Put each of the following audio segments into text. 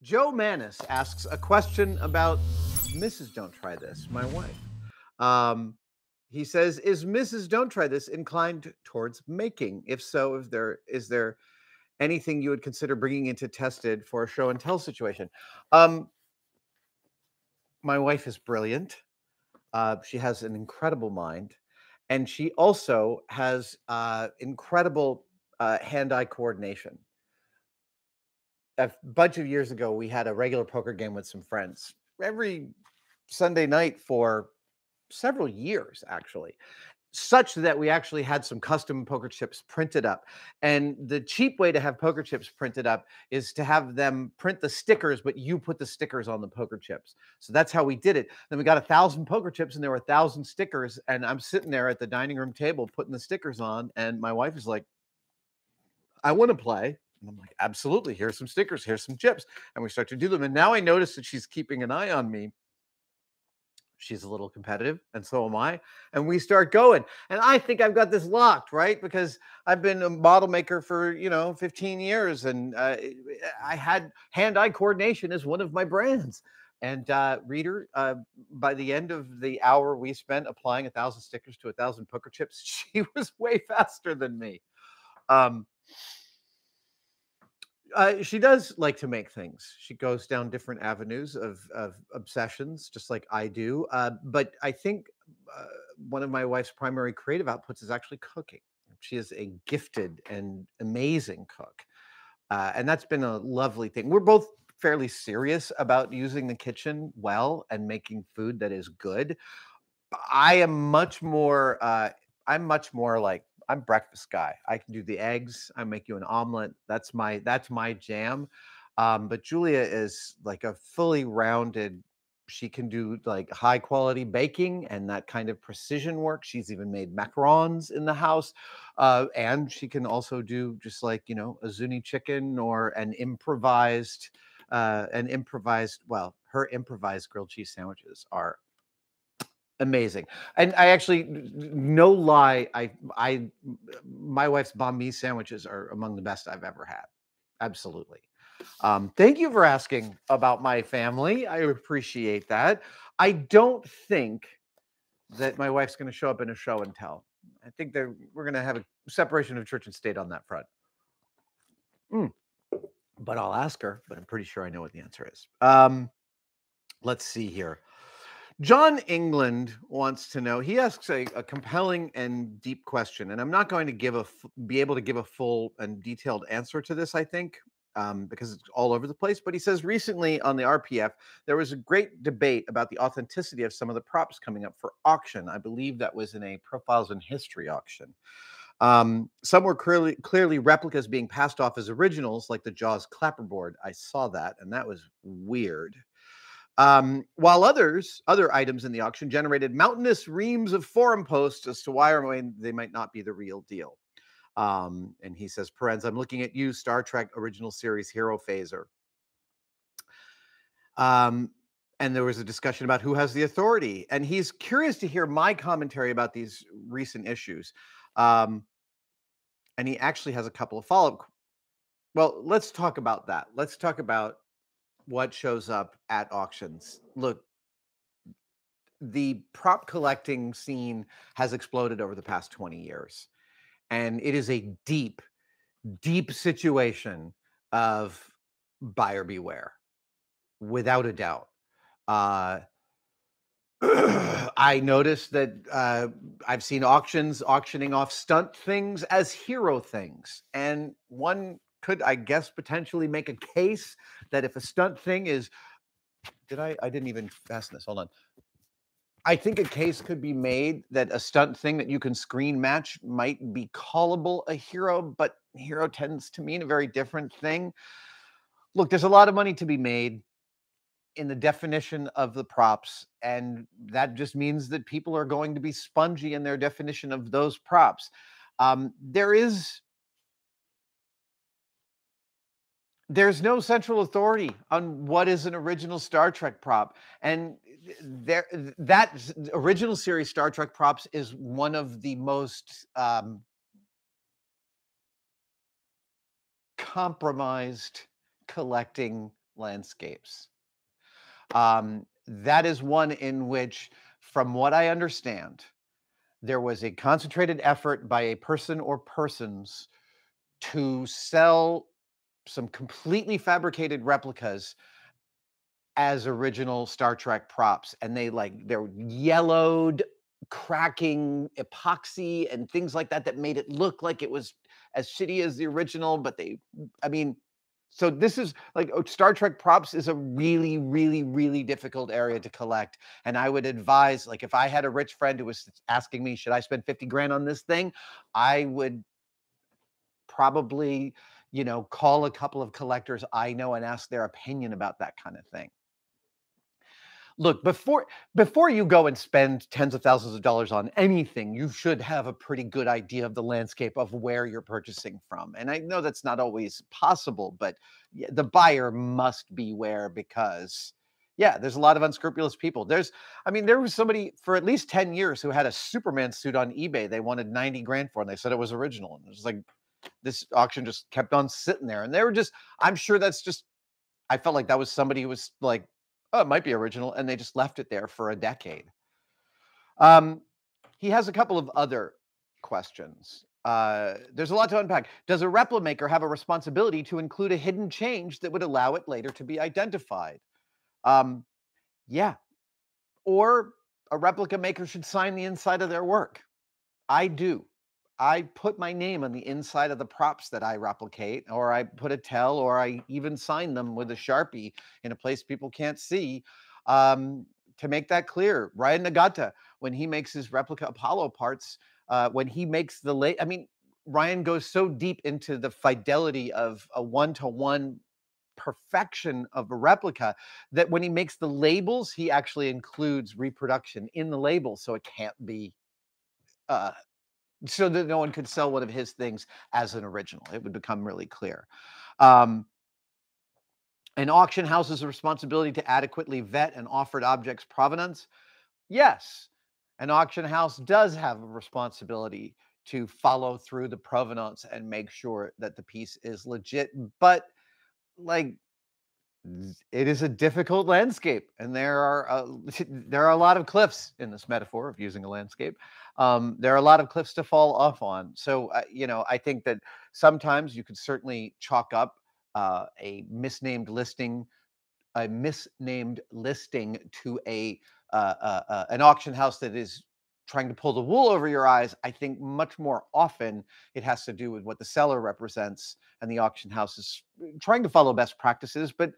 Joe Manis asks a question about Mrs. Don't Try This, my wife. Um, he says, "Is Mrs. Don't Try This inclined towards making? If so, is there anything you would consider bringing into tested for a show and tell situation?" Um, my wife is brilliant. She has an incredible mind, and she also has incredible hand-eye coordination. A bunch of years ago, we had a regular poker game with some friends every Sunday night for several years, actually, such that we actually had some custom poker chips printed up. And the cheap way to have poker chips printed up is to have them print the stickers, but you put the stickers on the poker chips. So that's how we did it. Then we got 1,000 poker chips and there were 1,000 stickers. And I'm sitting there at the dining room table putting the stickers on. And my wife is like, "I want to play." And I'm like, "Absolutely. Here's some stickers. Here's some chips." And we start to do them. And now I notice that she's keeping an eye on me. She's a little competitive, and so am I. And we start going. And I think I've got this locked, right? Because I've been a model maker for, 15 years. And I had hand-eye coordination as one of my brands. And reader, by the end of the hour we spent applying 1,000 stickers to 1,000 poker chips, she was way faster than me. Um, she does like to make things. She goes down different avenues of obsessions, just like I do. But I think uh, one of my wife's primary creative outputs is actually cooking. She is a gifted and amazing cook, and that's been a lovely thing. We're both fairly serious about using the kitchen well and making food that is good. I am much more. I'm much more like I'm breakfast guy. I can do the eggs. I make you an omelet. That's my jam. But Julia is like a fully rounded. She can do like high quality baking and that kind of precision work. She's even made macarons in the house, and she can also do just like a zuni chicken or Well, her improvised grilled cheese sandwiches are amazing. And I actually, no lie, my wife's banh mi sandwiches are among the best I've ever had. Absolutely. Thank you for asking about my family. I appreciate that. I don't think that my wife's going to show up in a show and tell. I think that we're going to have a separation of church and state on that front. But I'll ask her, but I'm pretty sure I know what the answer is. Let's see here. John England wants to know. He asks a compelling and deep question, and I'm not going to be able to give a full and detailed answer to this. I think because it's all over the place. But he says recently on the RPF there was a great debate about the authenticity of some of the props coming up for auction. I believe that was in a Profiles in History auction. Some were clearly replicas being passed off as originals, like the Jaws clapperboard. I saw that, and that was weird. While other items in the auction generated mountainous reams of forum posts as to why or why they might not be the real deal. And he says, "Perens, I'm looking at you, Star Trek Original Series Hero Phaser." And there was a discussion about who has the authority. And he's curious to hear my commentary about these recent issues. And he actually has a couple of follow-up. Well, let's talk about that. Let's talk about what shows up at auctions. Look, the prop collecting scene has exploded over the past 20 years. And it is a deep, deep situation of buyer beware, without a doubt. I noticed that I've seen auctions auctioning off stunt things as hero things. And one could, I guess, potentially make a case that if a stunt thing is, I didn't even fasten this. Hold on. I think a case could be made that a stunt thing that you can screen match might be callable a hero, but hero tends to mean a very different thing. Look, there's a lot of money to be made in the definition of the props, and that just means that people are going to be spongy in their definition of those props. There's no central authority on what is an original Star Trek prop. And that original series Star Trek props is one of the most compromised collecting landscapes. That is one in which, from what I understand, there was a concentrated effort by a person or persons to sell some completely fabricated replicas as original Star Trek props, and they're yellowed, cracking epoxy and things like that that made it look like it was as shitty as the original, but I mean, so this is like Star Trek props is a really, really, really difficult area to collect. And I would advise, like, if I had a rich friend who was asking me, should I spend 50 grand on this thing? I would probably, call a couple of collectors I know and ask their opinion about that kind of thing. Look, before you go and spend tens of thousands of dollars on anything, you should have a pretty good idea of the landscape of where you're purchasing from. And I know that's not always possible, but the buyer must beware because, yeah, there's a lot of unscrupulous people. There was somebody for at least 10 years who had a Superman suit on eBay. They wanted 90 grand for, and they said it was original. And it was like, this auction just kept on sitting there. And I'm sure I felt like that was somebody who was like, oh, it might be original, and they just left it there for a decade. He has a couple of other questions. There's a lot to unpack. Does a replica maker have a responsibility to include a hidden change that would allow it later to be identified? Yeah. Or a replica maker should sign the inside of their work. I do. I put my name on the inside of the props that I replicate, or I put a tell, or I even sign them with a Sharpie in a place people can't see, to make that clear. Ryan Nagata, when he makes his replica Apollo parts, when he makes Ryan goes so deep into the fidelity of a one-to-one perfection of a replica that when he makes the labels, he actually includes reproduction in the label, so it can't be so that no one could sell one of his things as an original. It would become really clear. An auction house has a responsibility to adequately vet an offered object's provenance. Yes, an auction house does have a responsibility to follow through the provenance and make sure that the piece is legit. But like, it is a difficult landscape, and there are a lot of cliffs in this metaphor of using a landscape. There are a lot of cliffs to fall off on. So, I think that sometimes you could certainly chalk up a misnamed listing to an auction house that is trying to pull the wool over your eyes. I think much more often it has to do with what the seller represents, and the auction house is trying to follow best practices. But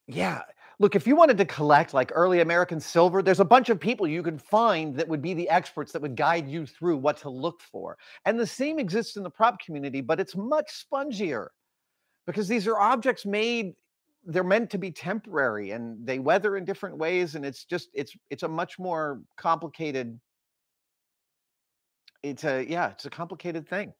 yeah, look, if you wanted to collect like early American silver, there's a bunch of people you could find that would be the experts that would guide you through what to look for. And the same exists in the prop community, but it's much spongier because these are objects they're meant to be temporary, and they weather in different ways. And it's a much more complicated, it's a complicated thing.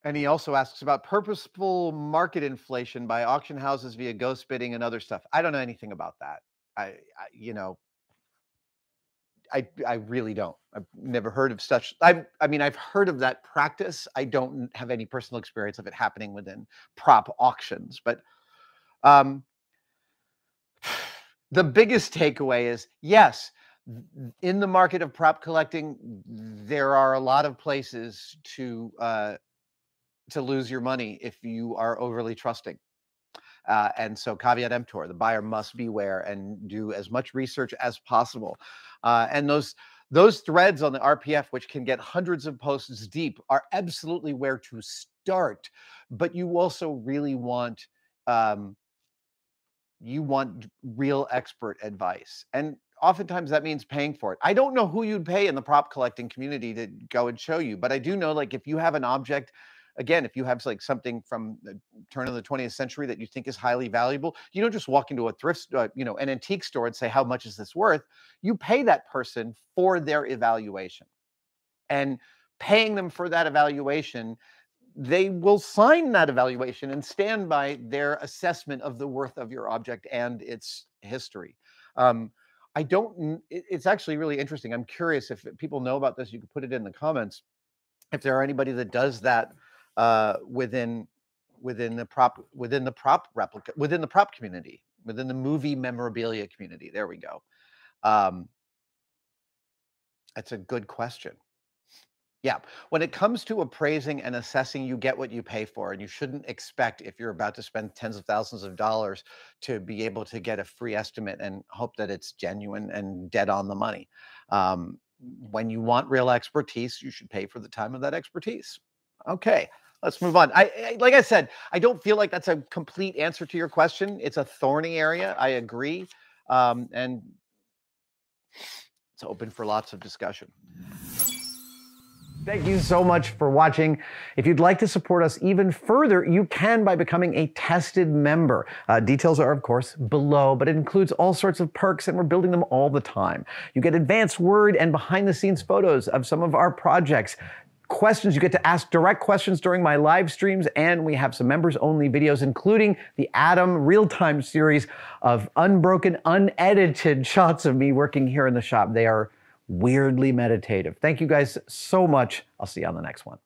And he also asks about purposeful market inflation by auction houses via ghost bidding and other stuff. I don't know anything about that. I really don't. I've never heard of such. I've heard of that practice. I don't have any personal experience of it happening within prop auctions. But the biggest takeaway is, yes, in the market of prop collecting, there are a lot of places to lose your money if you are overly trusting. And so caveat emptor, the buyer must beware and do as much research as possible. And those threads on the RPF, which can get hundreds of posts deep, are absolutely where to start. But you also really want real expert advice. And oftentimes that means paying for it. I don't know who you'd pay in the prop collecting community to go and show you, but I do know, like, if you have an object, again, if you have like something from the turn of the 20th century that you think is highly valuable, you don't just walk into a thrift, an antique store and say, how much is this worth? You pay that person for their evaluation, and paying them for that evaluation, they will sign that evaluation and stand by their assessment of the worth of your object and its history. It's actually really interesting. I'm curious if people know about this. You could put it in the comments if there are anybody that does that within the prop community, within the movie memorabilia community. There we go. That's a good question. Yeah, when it comes to appraising and assessing, you get what you pay for, and you shouldn't expect, if you're about to spend tens of thousands of dollars, to be able to get a free estimate and hope that it's genuine and dead on the money. When you want real expertise, you should pay for the time of that expertise. Okay, let's move on. Like I said, I don't feel like that's a complete answer to your question. It's a thorny area. I agree, and it's open for lots of discussion. Thank you so much for watching. If you'd like to support us even further, you can by becoming a tested member. Details are, of course, below, but it includes all sorts of perks, and we're building them all the time. You get advanced word and behind-the-scenes photos of some of our projects. Questions, you get to ask direct questions during my live streams, and we have some members-only videos, including the Adam real-time series of unbroken, unedited shots of me working here in the shop. They are weirdly meditative. Thank you guys so much. I'll see you on the next one.